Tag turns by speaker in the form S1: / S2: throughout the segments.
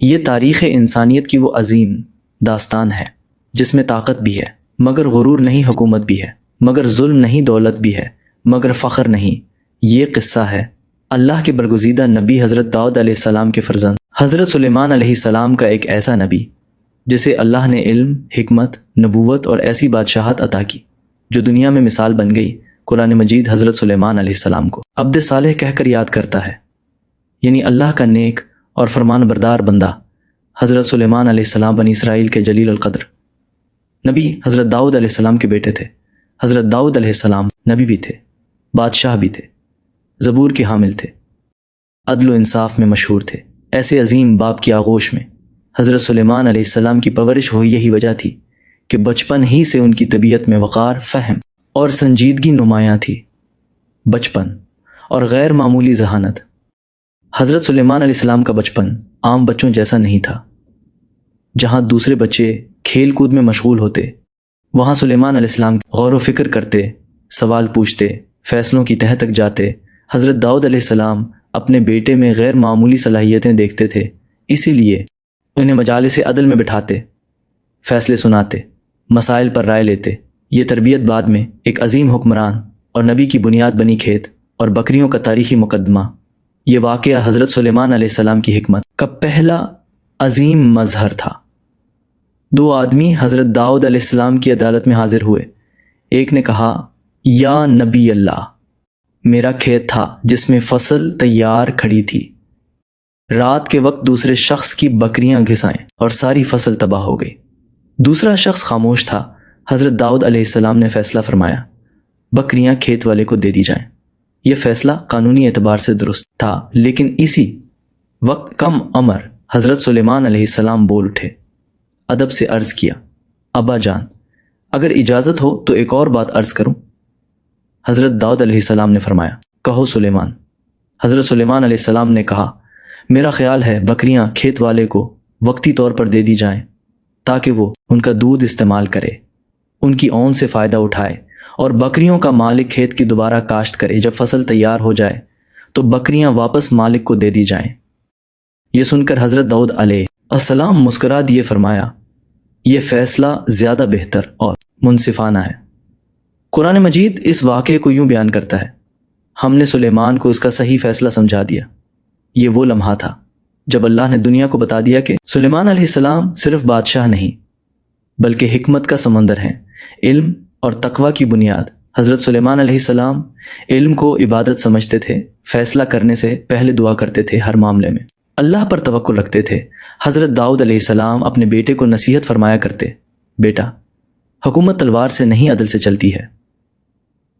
S1: یہ تاریخ انسانیت کی وہ عظیم داستان ہے جس میں طاقت بھی ہے مگر غرور نہیں، حکومت بھی ہے مگر ظلم نہیں، دولت بھی ہے مگر فخر نہیں۔ یہ قصہ ہے اللہ کے برگزیدہ نبی حضرت داؤد علیہ السلام کے فرزند حضرت سلیمان علیہ السلام کا، ایک ایسا نبی جسے اللہ نے علم، حکمت، نبوت اور ایسی بادشاہت عطا کی جو دنیا میں مثال بن گئی۔ قرآن مجید حضرت سلیمان علیہ السلام کو عبد صالح کہہ کر یاد کرتا ہے، یعنی اللہ کا نیک اور فرمان بردار بندہ حضرت سلیمان علیہ السلام بنی اسرائیل کے جلیل القدر نبی حضرت داؤد علیہ السلام کے بیٹے تھے۔ حضرت داؤد علیہ السلام نبی بھی تھے، بادشاہ بھی تھے، زبور کے حامل تھے، عدل و انصاف میں مشہور تھے۔ ایسے عظیم باپ کی آغوش میں حضرت سلیمان علیہ السلام کی پرورش ہوئی، یہی وجہ تھی کہ بچپن ہی سے ان کی طبیعت میں وقار، فہم اور سنجیدگی نمایاں تھی۔ بچپن اور غیر معمولی ذہانت۔ حضرت سلیمان علیہ السلام کا بچپن عام بچوں جیسا نہیں تھا۔ جہاں دوسرے بچے کھیل کود میں مشغول ہوتے، وہاں سلیمان علیہ السلام غور و فکر کرتے، سوال پوچھتے، فیصلوں کی تہہ تک جاتے۔ حضرت داؤد علیہ السلام اپنے بیٹے میں غیر معمولی صلاحیتیں دیکھتے تھے، اسی لیے انہیں مجالس عدل میں بٹھاتے، فیصلے سناتے، مسائل پر رائے لیتے۔ یہ تربیت بعد میں ایک عظیم حکمران اور نبی کی بنیاد بنی۔ کھیت اور بکریوں کا تاریخی مقدمہ، یہ واقعہ حضرت سلیمان علیہ السلام کی حکمت کا پہلا عظیم مظہر تھا۔ دو آدمی حضرت داؤد علیہ السلام کی عدالت میں حاضر ہوئے۔ ایک نے کہا، یا نبی اللہ، میرا کھیت تھا جس میں فصل تیار کھڑی تھی، رات کے وقت دوسرے شخص کی بکریاں گھسائیں اور ساری فصل تباہ ہو گئی۔ دوسرا شخص خاموش تھا۔ حضرت داؤد علیہ السلام نے فیصلہ فرمایا، بکریاں کھیت والے کو دے دی جائیں۔ یہ فیصلہ قانونی اعتبار سے درست تھا، لیکن اسی وقت کم امر حضرت سلیمان علیہ السلام بول اٹھے، ادب سے عرض کیا، ابا جان، اگر اجازت ہو تو ایک اور بات عرض کروں؟ حضرت داؤد علیہ السلام نے فرمایا، کہو سلیمان۔ حضرت سلیمان علیہ السلام نے کہا، میرا خیال ہے بکریاں کھیت والے کو وقتی طور پر دے دی جائیں تاکہ وہ ان کا دودھ استعمال کرے، ان کی اون سے فائدہ اٹھائے، اور بکریوں کا مالک کھیت کی دوبارہ کاشت کرے۔ جب فصل تیار ہو جائے تو بکریاں واپس مالک کو دے دی جائیں۔ یہ سن کر حضرت داؤد علیہ السلام مسکرا دیے، فرمایا، یہ فیصلہ زیادہ بہتر اور منصفانہ ہے۔ قرآن مجید اس واقعے کو یوں بیان کرتا ہے، ہم نے سلیمان کو اس کا صحیح فیصلہ سمجھا دیا۔ یہ وہ لمحہ تھا جب اللہ نے دنیا کو بتا دیا کہ سلیمان علیہ السلام صرف بادشاہ نہیں بلکہ حکمت کا سمندر ہیں، علم اور تقوی کی بنیاد۔ حضرت سلیمان علیہ السلام علم کو عبادت سمجھتے تھے، فیصلہ کرنے سے پہلے دعا کرتے تھے، ہر معاملے میں اللہ پر توکل رکھتے تھے۔ حضرت داؤد علیہ السلام اپنے بیٹے کو نصیحت فرمایا کرتے، بیٹا، حکومت تلوار سے نہیں عدل سے چلتی ہے۔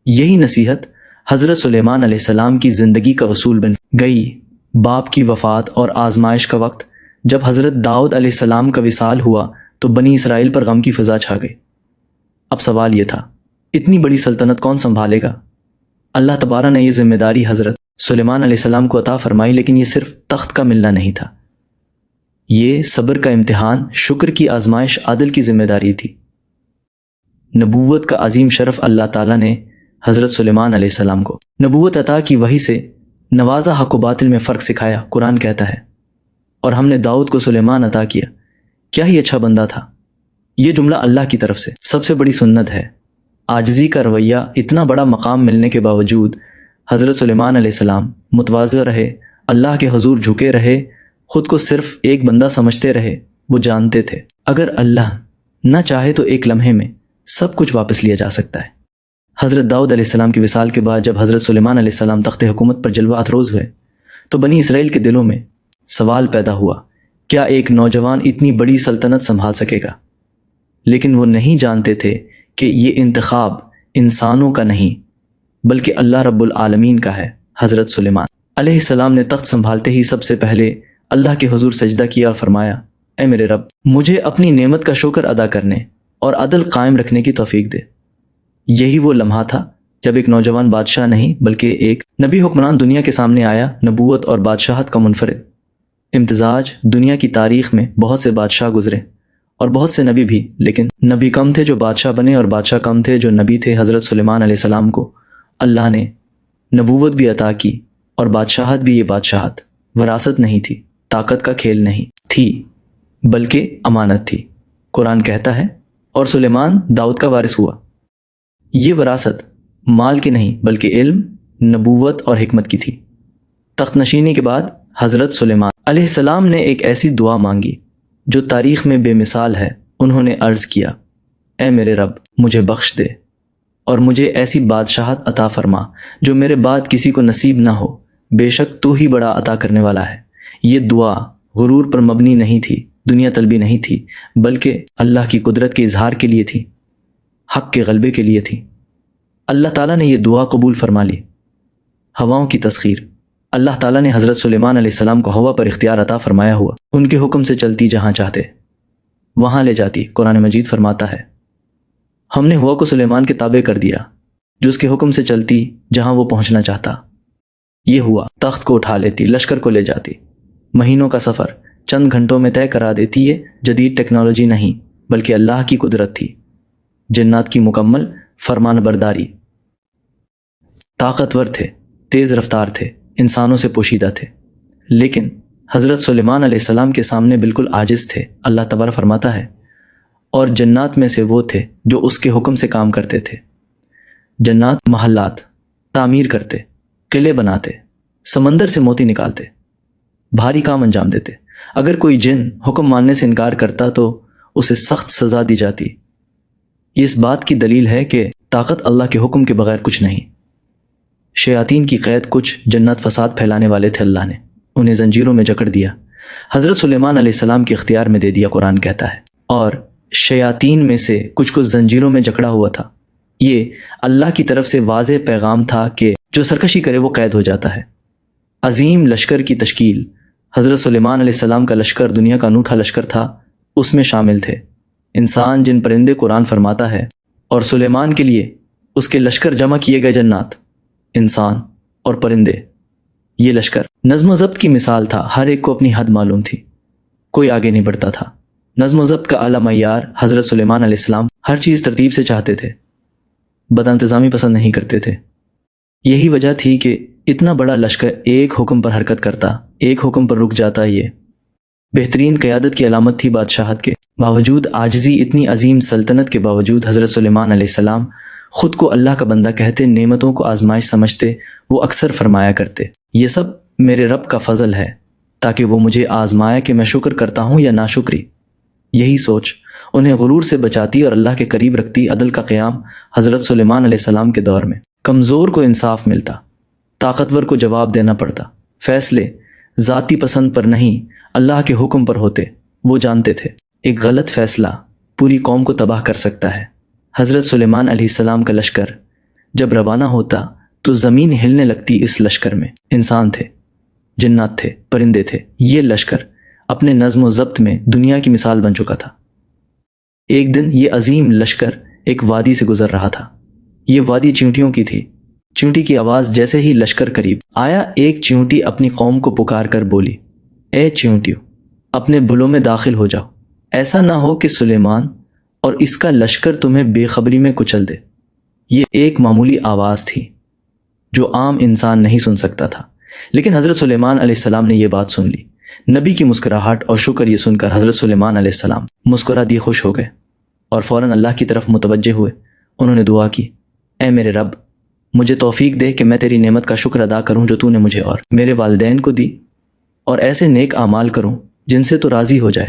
S1: یہی نصیحت حضرت سلیمان علیہ السلام کی زندگی کا اصول بن گئی۔ باپ کی وفات اور آزمائش کا وقت جب حضرت داؤد علیہ السلام کا وصال ہوا تو بنی اسرائیل پر غم کی فضا چھا گئی۔ اب سوال یہ تھا، اتنی بڑی سلطنت کون سنبھالے گا؟ اللہ تبارک نے یہ ذمہ داری حضرت سلیمان علیہ السلام کو عطا فرمائی، لیکن یہ صرف تخت کا ملنا نہیں تھا، یہ صبر کا امتحان، شکر کی آزمائش، عدل کی ذمہ داری تھی۔ نبوت کا عظیم شرف اللہ تعالیٰ نے حضرت سلیمان علیہ السلام کو نبوت عطا کی، وحی سے نوازا، حق و باطل میں فرق سکھایا۔ قرآن کہتا ہے، اور ہم نے داؤد کو سلیمان عطا کیا، کیا ہی اچھا بندہ تھا۔ یہ جملہ اللہ کی طرف سے سب سے بڑی سنت ہے۔ عاجزی کا رویہ، اتنا بڑا مقام ملنے کے باوجود حضرت سلیمان علیہ السلام متواضع رہے، اللہ کے حضور جھکے رہے، خود کو صرف ایک بندہ سمجھتے رہے۔ وہ جانتے تھے اگر اللہ نہ چاہے تو ایک لمحے میں سب کچھ واپس لیا جا سکتا ہے۔ حضرت داؤد علیہ السلام کے وصال کے بعد جب حضرت سلیمان علیہ السلام تخت حکومت پر جلوہ افروز ہوئے تو بنی اسرائیل کے دلوں میں سوال پیدا ہوا، کیا ایک نوجوان اتنی بڑی سلطنت سنبھال سکے گا؟ لیکن وہ نہیں جانتے تھے کہ یہ انتخاب انسانوں کا نہیں بلکہ اللہ رب العالمین کا ہے۔ حضرت سلیمان علیہ السلام نے تخت سنبھالتے ہی سب سے پہلے اللہ کے حضور سجدہ کیا اور فرمایا، اے میرے رب، مجھے اپنی نعمت کا شکر ادا کرنے اور عدل قائم رکھنے کی توفیق دے۔ یہی وہ لمحہ تھا جب ایک نوجوان بادشاہ نہیں بلکہ ایک نبی حکمران دنیا کے سامنے آیا۔ نبوت اور بادشاہت کا منفرد امتزاج۔ دنیا کی تاریخ میں بہت سے بادشاہ گزرے اور بہت سے نبی بھی، لیکن نبی کم تھے جو بادشاہ بنے اور بادشاہ کم تھے جو نبی تھے۔ حضرت سلیمان علیہ السلام کو اللہ نے نبوت بھی عطا کی اور بادشاہت بھی۔ یہ بادشاہت وراثت نہیں تھی، طاقت کا کھیل نہیں، تھی بلکہ امانت تھی۔ قرآن کہتا ہے اور سلیمان داؤد کا وارث ہوا۔ یہ وراثت مال کی نہیں بلکہ علم، نبوت اور حکمت کی تھی۔ تخت نشینی کے بعد حضرت سلیمان علیہ السلام نے ایک ایسی دعا مانگی جو تاریخ میں بے مثال ہے۔ انہوں نے عرض کیا، اے میرے رب، مجھے بخش دے اور مجھے ایسی بادشاہت عطا فرما جو میرے بعد کسی کو نصیب نہ ہو، بے شک تو ہی بڑا عطا کرنے والا ہے۔ یہ دعا غرور پر مبنی نہیں تھی، دنیا طلبی نہیں تھی، بلکہ اللہ کی قدرت کے اظہار کے لیے تھی، حق کے غلبے کے لیے تھی۔ اللہ تعالیٰ نے یہ دعا قبول فرما لی۔ ہواؤں کی تسخیر، اللہ تعالیٰ نے حضرت سلیمان علیہ السلام کو ہوا پر اختیار عطا فرمایا ہوا، ان کے حکم سے چلتی جہاں چاہتے وہاں لے جاتی۔ قرآن مجید فرماتا ہے، ہم نے ہوا کو سلیمان کے تابع کر دیا جو اس کے حکم سے چلتی جہاں وہ پہنچنا چاہتا۔ یہ ہوا تخت کو اٹھا لیتی، لشکر کو لے جاتی، مہینوں کا سفر چند گھنٹوں میں طے کرا دیتی۔ یہ جدید ٹیکنالوجی نہیں بلکہ اللہ کی قدرت تھی، جنات کی مکمل فرمان برداری۔ طاقتور تھے، تیز رفتار تھے، انسانوں سے پوشیدہ تھے، لیکن حضرت سلیمان علیہ السلام کے سامنے بالکل عاجز تھے۔ اللہ تبارک فرماتا ہے، اور جنات میں سے وہ تھے جو اس کے حکم سے کام کرتے تھے۔ جنات محلات تعمیر کرتے، قلعے بناتے، سمندر سے موتی نکالتے، بھاری کام انجام دیتے۔ اگر کوئی جن حکم ماننے سے انکار کرتا تو اسے سخت سزا دی جاتی۔ یہ اس بات کی دلیل ہے کہ طاقت اللہ کے حکم کے بغیر کچھ نہیں۔ شیاطین کی قید کچھ جنات فساد پھیلانے والے تھے، اللہ نے انہیں زنجیروں میں جکڑ دیا، حضرت سلیمان علیہ السلام کے اختیار میں دے دیا۔ قرآن کہتا ہے، اور شیاطین میں سے کچھ کو زنجیروں میں جکڑا ہوا تھا۔ یہ اللہ کی طرف سے واضح پیغام تھا کہ جو سرکشی کرے وہ قید ہو جاتا ہے۔ عظیم لشکر کی تشکیل، حضرت سلیمان علیہ السلام کا لشکر دنیا کا انوکھا لشکر تھا، اس میں شامل تھے انسان، جن پرندے قرآن فرماتا ہے، اور سلیمان کے لیے اس کے لشکر جمع کیے گئے جنات، انسان اور پرندے۔ یہ لشکر نظم و ضبط کی مثال تھا، ہر ایک کو اپنی حد معلوم تھی، کوئی آگے نہیں بڑھتا تھا۔ نظم و ضبط کا اعلیٰ معیار، حضرت سلیمان علیہ السلام ہر چیز ترتیب سے چاہتے تھے، بد انتظامی پسند نہیں کرتے تھے۔ یہی وجہ تھی کہ اتنا بڑا لشکر ایک حکم پر حرکت کرتا، ایک حکم پر رک جاتا۔ یہ بہترین قیادت کی علامت تھی۔ بادشاہت کے باوجود عاجزی، اتنی عظیم سلطنت کے باوجود حضرت سلیمان علیہ السلام خود کو اللہ کا بندہ کہتے، نعمتوں کو آزمائش سمجھتے۔ وہ اکثر فرمایا کرتے، یہ سب میرے رب کا فضل ہے تاکہ وہ مجھے آزمائے کہ میں شکر کرتا ہوں یا ناشکری۔ یہی سوچ انہیں غرور سے بچاتی اور اللہ کے قریب رکھتی۔ عدل کا قیام حضرت سلیمان علیہ السلام کے دور میں، کمزور کو انصاف ملتا، طاقتور کو جواب دینا پڑتا۔ فیصلے ذاتی پسند پر نہیں، اللہ کے حکم پر ہوتے۔ وہ جانتے تھے ایک غلط فیصلہ پوری قوم کو تباہ کر سکتا ہے۔ حضرت سلیمان علیہ السلام کا لشکر جب روانہ ہوتا تو زمین ہلنے لگتی۔ اس لشکر میں انسان تھے، جنات تھے، پرندے تھے۔ یہ لشکر اپنے نظم و ضبط میں دنیا کی مثال بن چکا تھا۔ ایک دن یہ عظیم لشکر ایک وادی سے گزر رہا تھا۔ یہ وادی چیونٹیوں کی تھی۔ چیونٹی کی آواز جیسے ہی لشکر قریب آیا، ایک چیونٹی اپنی قوم کو پکار کر بولی، اے چیونٹیوں، اپنے بلوں میں داخل ہو جاؤ، ایسا نہ ہو کہ سلیمان اور اس کا لشکر تمہیں بے خبری میں کچل دے۔ یہ ایک معمولی آواز تھی جو عام انسان نہیں سن سکتا تھا، لیکن حضرت سلیمان علیہ السلام نے یہ بات سن لی۔ نبی کی مسکراہٹ اور شکر یہ سن کر حضرت سلیمان علیہ السلام مسکرا دیے خوش ہو گئے اور فوراً اللہ کی طرف متوجہ ہوئے۔ انہوں نے دعا کی، اے میرے رب، مجھے توفیق دے کہ میں تیری نعمت کا شکر ادا کروں جو تو نے مجھے اور میرے والدین کو دی، اور ایسے نیک اعمال کروں جن سے تو راضی ہو جائے۔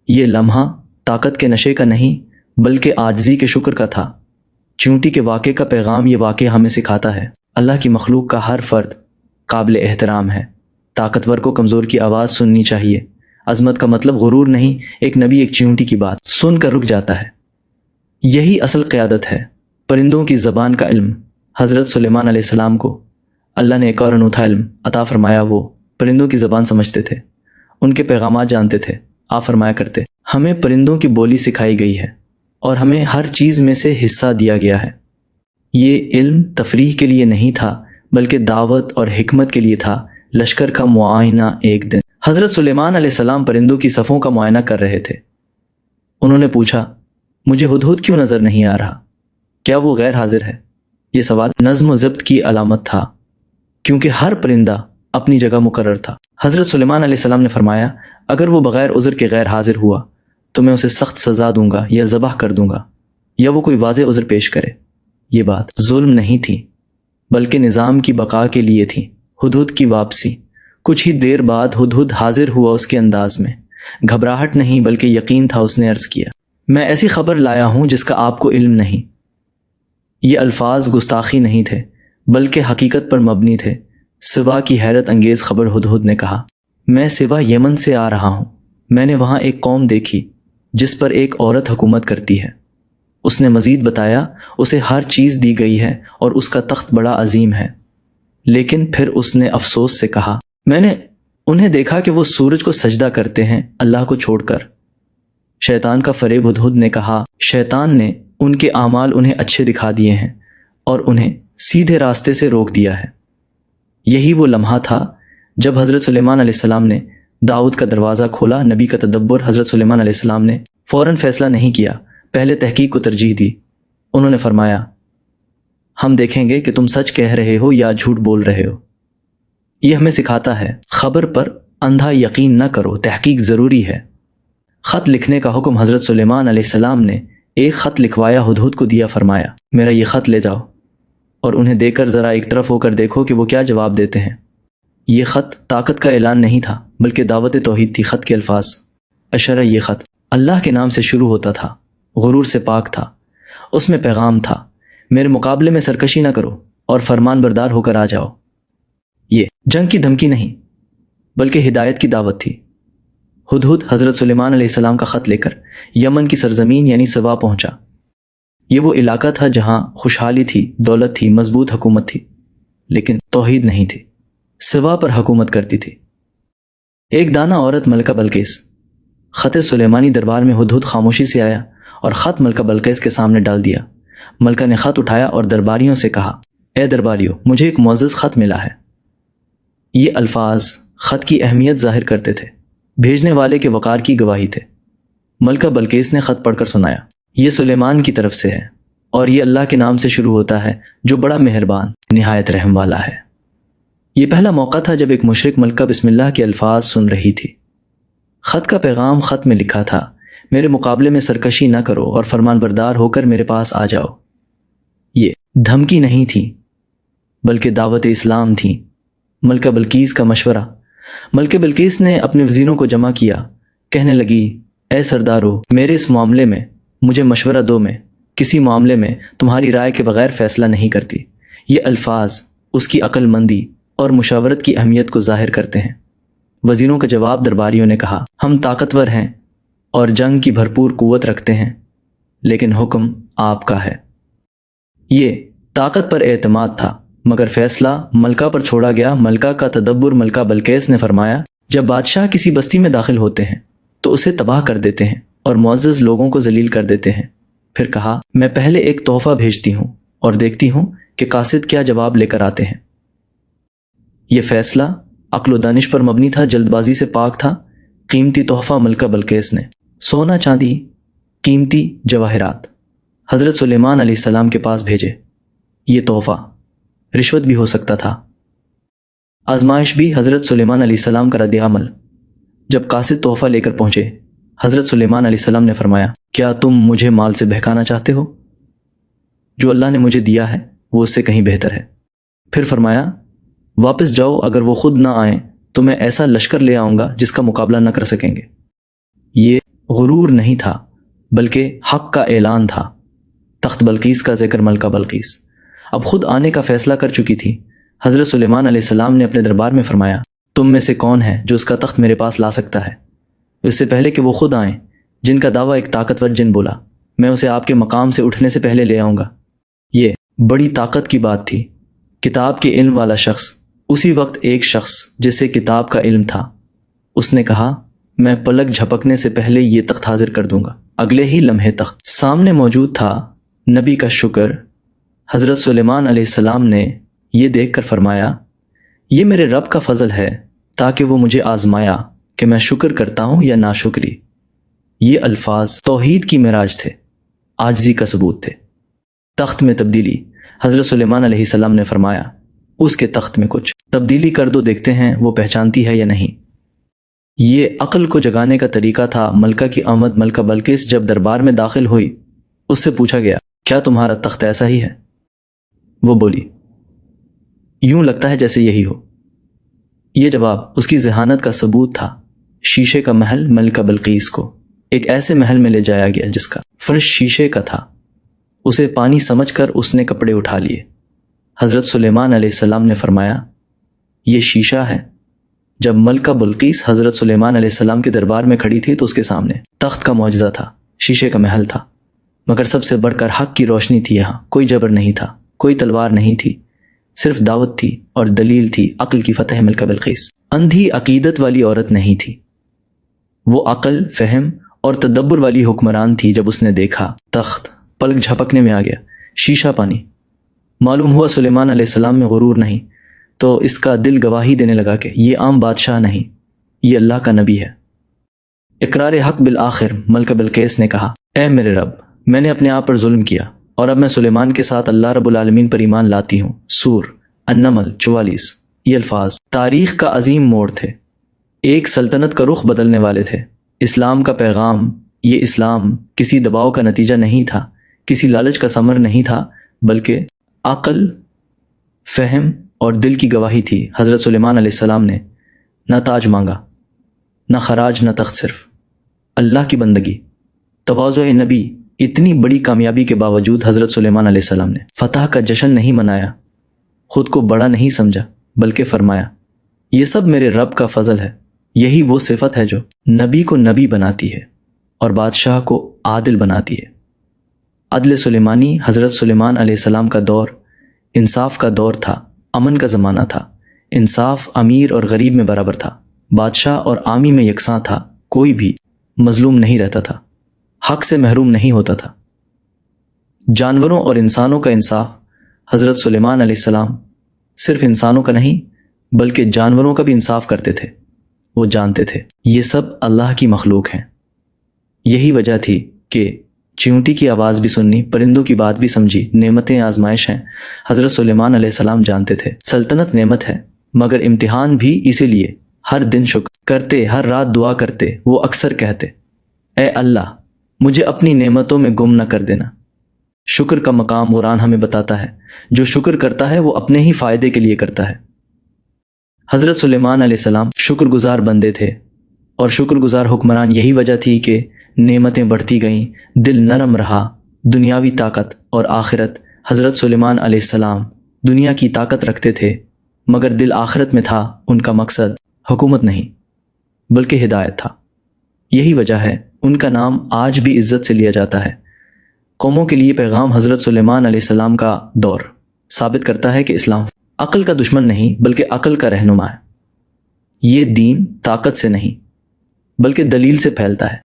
S1: یہ لمحہ طاقت کے نشے کا نہیں بلکہ عاجزی کے شکر کا تھا۔ چیونٹی کے واقعے کا پیغام یہ واقعہ ہمیں سکھاتا ہے، اللہ کی مخلوق کا ہر فرد قابل احترام ہے۔ طاقتور کو کمزور کی آواز سننی چاہیے۔ عظمت کا مطلب غرور نہیں۔ ایک نبی ایک چیونٹی کی بات سن کر رک جاتا ہے، یہی اصل قیادت ہے۔ پرندوں کی زبان کا علم، حضرت سلیمان علیہ السلام کو اللہ نے ایک اور انوکھا علم عطا فرمایا۔ وہ پرندوں کی زبان سمجھتے تھے، ان کے پیغامات جانتے تھے۔ آپ فرمایا کرتے، ہمیں پرندوں کی بولی سکھائی گئی ہے اور ہمیں ہر چیز میں سے حصہ دیا گیا ہے۔ یہ علم تفریح کے لیے نہیں تھا بلکہ دعوت اور حکمت کے لیے تھا۔ لشکر کا معائنہ ایک دن حضرت سلیمان علیہ السلام پرندوں کی صفوں کا معائنہ کر رہے تھے۔ انہوں نے پوچھا، مجھے ہدہد کیوں نظر نہیں آ رہا؟ کیا وہ غیر حاضر ہے؟ یہ سوال نظم و ضبط کی علامت تھا، کیونکہ ہر پرندہ اپنی جگہ مقرر تھا۔ حضرت سلیمان علیہ السلام نے فرمایا اگر وہ بغیر عذر کے غیر حاضر ہوا تو میں اسے سخت سزا دوں گا یا ذبح کر دوں گا، یا وہ کوئی واضح عذر پیش کرے۔ یہ بات ظلم نہیں تھی بلکہ نظام کی بقا کے لیے تھی۔ ہدہد کی واپسی۔ کچھ ہی دیر بعد ہدہد حاضر ہوا اس کے انداز میں۔ گھبراہٹ نہیں بلکہ یقین تھا۔ اس نے عرض کیا میں ایسی خبر لایا ہوں جس کا آپ کو علم نہیں۔ یہ الفاظ گستاخی نہیں تھے بلکہ حقیقت پر مبنی تھے۔ سوا کی حیرت انگیز خبر ہدہد نے کہا میں سوا یمن سے آ رہا ہوں۔ میں نے وہاں ایک قوم دیکھی جس پر ایک عورت حکومت کرتی ہے۔ اس نے مزید بتایا اسے ہر چیز دی گئی ہے اور اس کا تخت بڑا عظیم ہے، لیکن پھر اس نے افسوس سے کہا میں نے انہیں دیکھا کہ وہ سورج کو سجدہ کرتے ہیں اللہ کو چھوڑ کر۔ شیطان کا فریب۔ ہدہد نے کہا شیطان نے ان کے اعمال انہیں اچھے دکھا دیے ہیں اور انہیں سیدھے راستے سے روک دیا ہے۔ یہی وہ لمحہ تھا جب حضرت سلیمان علیہ السلام نے داؤد کا دروازہ کھولا۔ نبی کا تدبر۔ حضرت سلیمان علیہ السلام نے فوراً فیصلہ نہیں کیا، پہلے تحقیق کو ترجیح دی۔ انہوں نے فرمایا ہم دیکھیں گے کہ تم سچ کہہ رہے ہو یا جھوٹ بول رہے ہو۔ یہ ہمیں سکھاتا ہے خبر پر اندھا یقین نہ کرو، تحقیق ضروری ہے۔ خط لکھنے کا حکم حضرت سلیمان علیہ السلام نے ایک خط لکھوایا، ہدہد کو دیا، فرمایا میرا یہ خط لے جاؤ اور انہیں دے کر ذرا ایک طرف ہو کر دیکھو کہ وہ کیا جواب دیتے ہیں۔ یہ خط طاقت کا اعلان نہیں تھا بلکہ دعوت توحید تھی۔ خط کے الفاظ اشرہ یہ خط اللہ کے نام سے شروع ہوتا تھا، غرور سے پاک تھا۔ اس میں پیغام تھا میرے مقابلے میں سرکشی نہ کرو اور فرمان بردار ہو کر آ جاؤ۔ یہ جنگ کی دھمکی نہیں بلکہ ہدایت کی دعوت تھی۔ ہدہد حضرت سلیمان علیہ السلام کا خط لے کر یمن کی سرزمین یعنی سوا پہنچا۔ یہ وہ علاقہ تھا جہاں خوشحالی تھی، دولت تھی، مضبوط حکومت تھی، لیکن توحید نہیں تھی۔ سوا پر حکومت کرتی تھی ایک دانا عورت ملکہ بلقیس۔ خط سلیمانی دربار میں ہدہد خاموشی سے آیا اور خط ملکہ بلقیس کے سامنے ڈال دیا۔ ملکہ نے خط اٹھایا اور درباریوں سے کہا اے درباریوں، مجھے ایک معزز خط ملا ہے۔ یہ الفاظ خط کی اہمیت ظاہر کرتے تھے، بھیجنے والے کے وقار کی گواہی تھے۔ ملکہ بلقیس نے خط پڑھ کر سنایا یہ سلیمان کی طرف سے ہے اور یہ اللہ کے نام سے شروع ہوتا ہے جو بڑا مہربان نہایت رحم والا ہے۔ یہ پہلا موقع تھا جب ایک مشرک ملکہ بسم اللہ کے الفاظ سن رہی تھی۔ خط کا پیغام خط میں لکھا تھا میرے مقابلے میں سرکشی نہ کرو اور فرمان بردار ہو کر میرے پاس آ جاؤ۔ یہ دھمکی نہیں تھی بلکہ دعوت اسلام تھی۔ ملکہ بلقیس کا مشورہ۔ ملکہ بلقیس نے اپنے وزیروں کو جمع کیا، کہنے لگی اے سردارو، میرے اس معاملے میں مجھے مشورہ دو، میں کسی معاملے میں تمہاری رائے کے بغیر فیصلہ نہیں کرتی۔ یہ الفاظ اس کی عقل مندی اور مشاورت کی اہمیت کو ظاہر کرتے ہیں۔ وزیروں کا جواب۔ درباریوں نے کہا ہم طاقتور ہیں اور جنگ کی بھرپور قوت رکھتے ہیں، لیکن حکم آپ کا ہے۔ یہ طاقت پر اعتماد تھا مگر فیصلہ ملکہ پر چھوڑا گیا۔ ملکہ کا تدبر۔ ملکہ بلقیس نے فرمایا جب بادشاہ کسی بستی میں داخل ہوتے ہیں تو اسے تباہ کر دیتے ہیں اور معزز لوگوں کو ذلیل کر دیتے ہیں۔ پھر کہا میں پہلے ایک تحفہ بھیجتی ہوں اور دیکھتی ہوں کہ قاصد کیا جواب لے کر آتے ہیں۔ یہ فیصلہ عقل و دانش پر مبنی تھا، جلد بازی سے پاک تھا۔ قیمتی تحفہ ملکہ بلقیس نے سونا چاندی، قیمتی جواہرات حضرت سلیمان علیہ السلام کے پاس بھیجے۔ یہ تحفہ رشوت بھی ہو سکتا تھا۔ آزمائش بھی۔ حضرت سلیمان علیہ السلام کا رد عمل۔ جب قاصد تحفہ لے کر پہنچے، حضرت سلیمان علیہ السلام نے فرمایا کیا تم مجھے مال سے بہکانا چاہتے ہو؟ جو اللہ نے مجھے دیا ہے وہ اس سے کہیں بہتر ہے۔ پھر فرمایا واپس جاؤ، اگر وہ خود نہ آئیں تو میں ایسا لشکر لے آؤں گا جس کا مقابلہ نہ کر سکیں گے۔ یہ غرور نہیں تھا بلکہ حق کا اعلان تھا۔ تخت بلقیس کا ذکر۔ ملکہ بلقیس اب خود آنے کا فیصلہ کر چکی تھی۔ حضرت سلیمان علیہ السلام نے اپنے دربار میں فرمایا تم میں سے کون ہے جو اس کا تخت میرے پاس لا سکتا ہے؟ اس سے پہلے کہ وہ خود آئیں، جن کا دعویٰ ایک طاقتور جن بولا، میں اسے آپ کے مقام سے اٹھنے سے پہلے لے آؤں گا۔ یہ بڑی طاقت کی بات تھی۔ کتاب کے علم والا شخص، اسی وقت ایک شخص جسے کتاب کا علم تھا، اس نے کہا میں پلک جھپکنے سے پہلے یہ تخت حاضر کر دوں گا۔ اگلے ہی لمحے تخت سامنے موجود تھا۔ نبی کا شکر۔ حضرت سلیمان علیہ السلام نے یہ دیکھ کر فرمایا یہ میرے رب کا فضل ہے تاکہ وہ مجھے آزمایا کہ میں شکر کرتا ہوں یا ناشکری۔ یہ الفاظ توحید کی معراج تھے، عاجزی کا ثبوت تھے۔ تخت میں تبدیلی۔ حضرت سلیمان علیہ السلام نے فرمایا اس کے تخت میں کچھ تبدیلی کر دو، دیکھتے ہیں وہ پہچانتی ہے یا نہیں۔ یہ عقل کو جگانے کا طریقہ تھا۔ ملکہ کی آمد، ملکہ بلقیس جب دربار میں داخل ہوئی، اس سے پوچھا گیا کیا تمہارا تخت ایسا ہی ہے؟ وہ بولی یوں لگتا ہے جیسے یہی ہو۔ یہ جواب اس کی ذہانت کا ثبوت تھا۔ شیشے کا محل ملکہ بلقیس کو ایک ایسے محل میں لے جایا گیا جس کا فرش شیشے کا تھا۔ اسے پانی سمجھ کر اس نے کپڑے اٹھا لیے۔ حضرت سلیمان علیہ السلام نے فرمایا یہ شیشہ ہے۔ جب ملکہ بلقیس حضرت سلیمان علیہ السلام کے دربار میں کھڑی تھی تو اس کے سامنے تخت کا معجزہ تھا، شیشے کا محل تھا، مگر سب سے بڑھ کر حق کی روشنی تھی۔ یہاں کوئی جبر نہیں تھا، کوئی تلوار نہیں تھی، صرف دعوت تھی اور دلیل تھی عقل کی فتح۔ ملکہ بلقیس اندھی عقیدت والی عورت نہیں تھی، وہ عقل، فہم اور تدبر والی حکمران تھی۔ جب اس نے دیکھا تخت، پلک جھپکنے میں آ گیا، شیشہ پانی۔ معلوم ہوا سلیمان علیہ السلام میں غرور نہیں، تو اس کا دل گواہی دینے لگا کہ یہ عام بادشاہ نہیں، یہ اللہ کا نبی ہے۔ اقرار حق بالآخر ملکہ بلقیس نے کہا اے میرے رب، میں نے اپنے آپ پر ظلم کیا اور اب میں سلیمان کے ساتھ اللہ رب العالمین پر ایمان لاتی ہوں۔ سور النمل 44۔ یہ الفاظ تاریخ کا عظیم موڑ تھے، ایک سلطنت کا رخ بدلنے والے تھے۔ اسلام کا پیغام، یہ اسلام کسی دباؤ کا نتیجہ نہیں تھا، کسی لالچ کا ثمر نہیں تھا، بلکہ عقل، فہم اور دل کی گواہی تھی۔ حضرت سلیمان علیہ السلام نے نہ تاج مانگا، نہ خراج، نہ تخت، صرف اللہ کی بندگی، تواضع نبی۔ اتنی بڑی کامیابی کے باوجود حضرت سلیمان علیہ السلام نے فتح کا جشن نہیں منایا، خود کو بڑا نہیں سمجھا، بلکہ فرمایا یہ سب میرے رب کا فضل ہے۔ یہی وہ صفت ہے جو نبی کو نبی بناتی ہے اور بادشاہ کو عادل بناتی ہے۔ عدل سلیمانی، حضرت سلیمان علیہ السلام کا دور انصاف کا دور تھا، امن کا زمانہ تھا۔ انصاف امیر اور غریب میں برابر تھا، بادشاہ اور عامی میں یکساں تھا، کوئی بھی مظلوم نہیں رہتا تھا، حق سے محروم نہیں ہوتا تھا۔ جانوروں اور انسانوں کا انصاف، حضرت سلیمان علیہ السلام صرف انسانوں کا نہیں بلکہ جانوروں کا بھی انصاف کرتے تھے۔ وہ جانتے تھے یہ سب اللہ کی مخلوق ہیں۔ یہی وجہ تھی کہ چیونٹی کی آواز بھی سننی، پرندوں کی بات بھی سمجھی۔ نعمتیں آزمائش ہیں، حضرت سلیمان علیہ السلام جانتے تھے سلطنت نعمت ہے، مگر امتحان بھی اسی لیے۔ ہر دن شکر کرتے، ہر رات دعا کرتے، وہ اکثر کہتے اے اللہ مجھے اپنی نعمتوں میں گم نہ کر دینا۔ شکر کا مقام قرآن ہمیں بتاتا ہے، جو شکر کرتا ہے وہ اپنے ہی فائدے کے لیے کرتا ہے۔ حضرت سلیمان علیہ السلام شکر گزار بندے تھے اور شکر گزار حکمران۔ یہی وجہ تھی کہ نعمتیں بڑھتی گئیں، دل نرم رہا۔ دنیاوی طاقت اور آخرت، حضرت سلیمان علیہ السلام دنیا کی طاقت رکھتے تھے مگر دل آخرت میں تھا۔ ان کا مقصد حکومت نہیں بلکہ ہدایت تھا۔ یہی وجہ ہے ان کا نام آج بھی عزت سے لیا جاتا ہے۔ قوموں کے لیے پیغام حضرت سلیمان علیہ السلام کا دور ثابت کرتا ہے کہ اسلام عقل کا دشمن نہیں بلکہ عقل کا رہنما ہے۔ یہ دین طاقت سے نہیں بلکہ دلیل سے پھیلتا ہے۔